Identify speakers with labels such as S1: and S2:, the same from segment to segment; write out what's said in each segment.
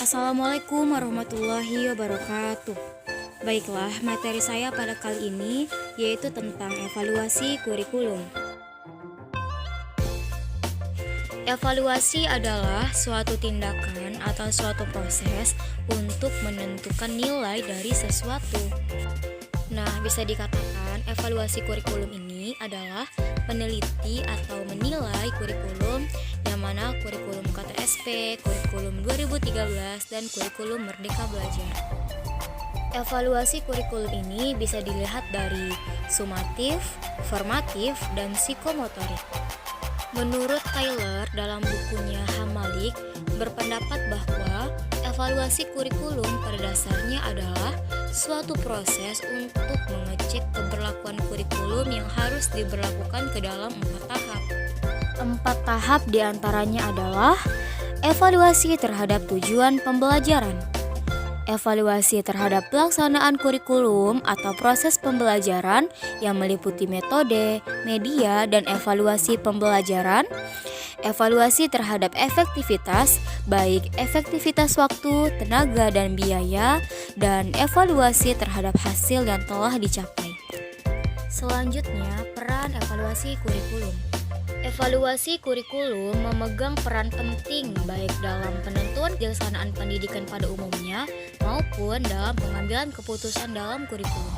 S1: Assalamualaikum warahmatullahi wabarakatuh. Baiklah, materi saya pada kali ini yaitu tentang evaluasi kurikulum. Evaluasi adalah suatu tindakan atau suatu proses untuk menentukan nilai dari sesuatu. Nah, bisa dikatakan evaluasi kurikulum ini adalah peneliti atau menilai kurikulum yang mana kurikulum KTSP, kurikulum 2013, dan kurikulum Merdeka Belajar. Evaluasi kurikulum ini bisa dilihat dari sumatif, formatif, dan psikomotorik. Menurut Taylor dalam bukunya Hamalik berpendapat bahwa evaluasi kurikulum pada dasarnya adalah suatu proses untuk mengecek keberlakuan kurikulum yang harus diberlakukan ke dalam 4 tahap. 4 tahap diantaranya adalah evaluasi terhadap tujuan pembelajaran, evaluasi terhadap pelaksanaan kurikulum atau proses pembelajaran yang meliputi metode, media, dan evaluasi pembelajaran, evaluasi terhadap efektivitas, baik efektivitas waktu, tenaga, dan biaya, dan evaluasi terhadap hasil yang telah dicapai. Selanjutnya, peran evaluasi kurikulum. Evaluasi kurikulum memegang peran penting baik dalam penentuan pelaksanaan pendidikan pada umumnya maupun dalam pengambilan keputusan dalam kurikulum.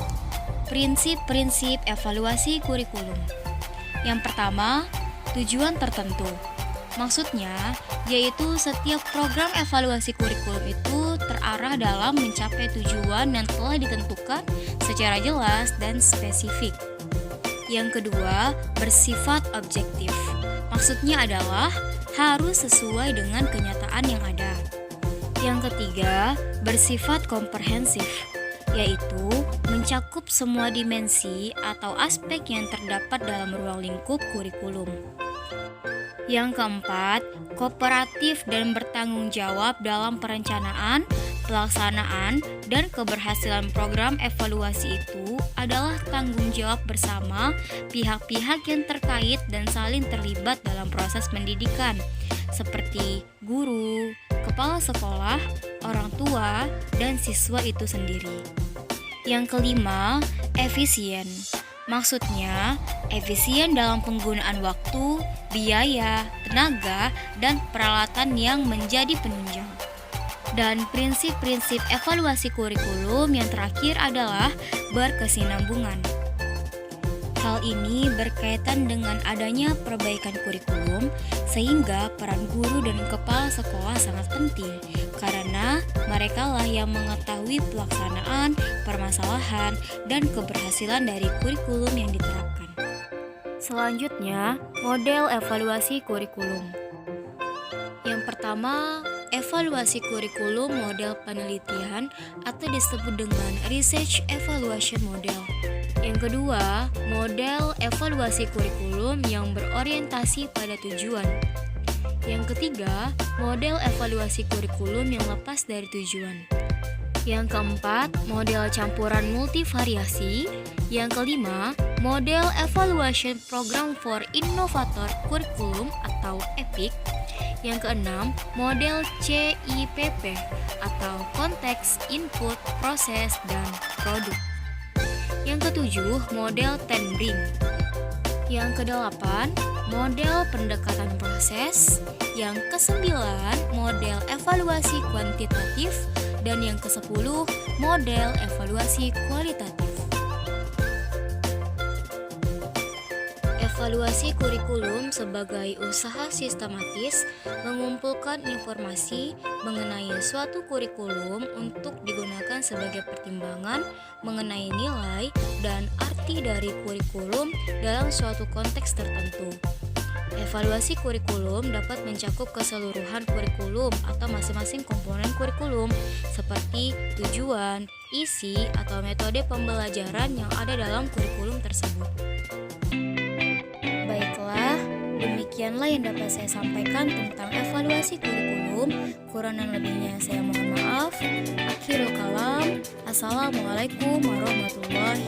S1: Prinsip-prinsip evaluasi kurikulum. Yang pertama, tujuan tertentu. Maksudnya, yaitu setiap program evaluasi kurikulum itu terarah dalam mencapai tujuan yang telah ditentukan secara jelas dan spesifik. Yang kedua, bersifat objektif. Maksudnya adalah harus sesuai dengan kenyataan yang ada. Yang ketiga, bersifat komprehensif, yaitu mencakup semua dimensi atau aspek yang terdapat dalam ruang lingkup kurikulum. Yang keempat, kooperatif dan bertanggung jawab dalam perencanaan, pelaksanaan, dan keberhasilan program evaluasi itu adalah tanggung jawab bersama pihak-pihak yang terkait dan saling terlibat dalam proses pendidikan, seperti guru, kepala sekolah, orang tua, dan siswa itu sendiri. Yang kelima, efisien. Maksudnya, efisien dalam penggunaan waktu, biaya, tenaga, dan peralatan yang menjadi penunjang. Dan prinsip-prinsip evaluasi kurikulum yang terakhir adalah berkesinambungan. Hal ini berkaitan dengan adanya perbaikan kurikulum sehingga peran guru dan kepala sekolah sangat penting karena merekalah yang mengetahui pelaksanaan, permasalahan, dan keberhasilan dari kurikulum yang diterapkan. Selanjutnya, model evaluasi kurikulum. Yang pertama, evaluasi kurikulum model penelitian atau disebut dengan Research Evaluation Model. Yang kedua, model evaluasi kurikulum yang berorientasi pada tujuan. Yang ketiga, model evaluasi kurikulum yang lepas dari tujuan. Yang keempat, model campuran multivariasi. Yang kelima, model Evaluation Program for Innovator Curriculum atau EPIC. Yang keenam, model CIPP atau Konteks, Input, Proses, dan Produk. Yang ketujuh, model Ten-Bring. Yang kedelapan, model pendekatan proses. Yang kesembilan, model evaluasi kuantitatif. Dan yang kesepuluh, model evaluasi kualitatif. Evaluasi kurikulum sebagai usaha sistematis mengumpulkan informasi mengenai suatu kurikulum untuk digunakan sebagai pertimbangan mengenai nilai dan arti dari kurikulum dalam suatu konteks tertentu. Evaluasi kurikulum dapat mencakup keseluruhan kurikulum atau masing-masing komponen kurikulum seperti tujuan, isi, atau metode pembelajaran yang ada dalam kurikulum tersebut. Baiklah, demikianlah yang dapat saya sampaikan tentang evaluasi kurikulum. Kurang dan lebihnya saya mohon maaf. Akhirul kalam. Assalamualaikum warahmatullahi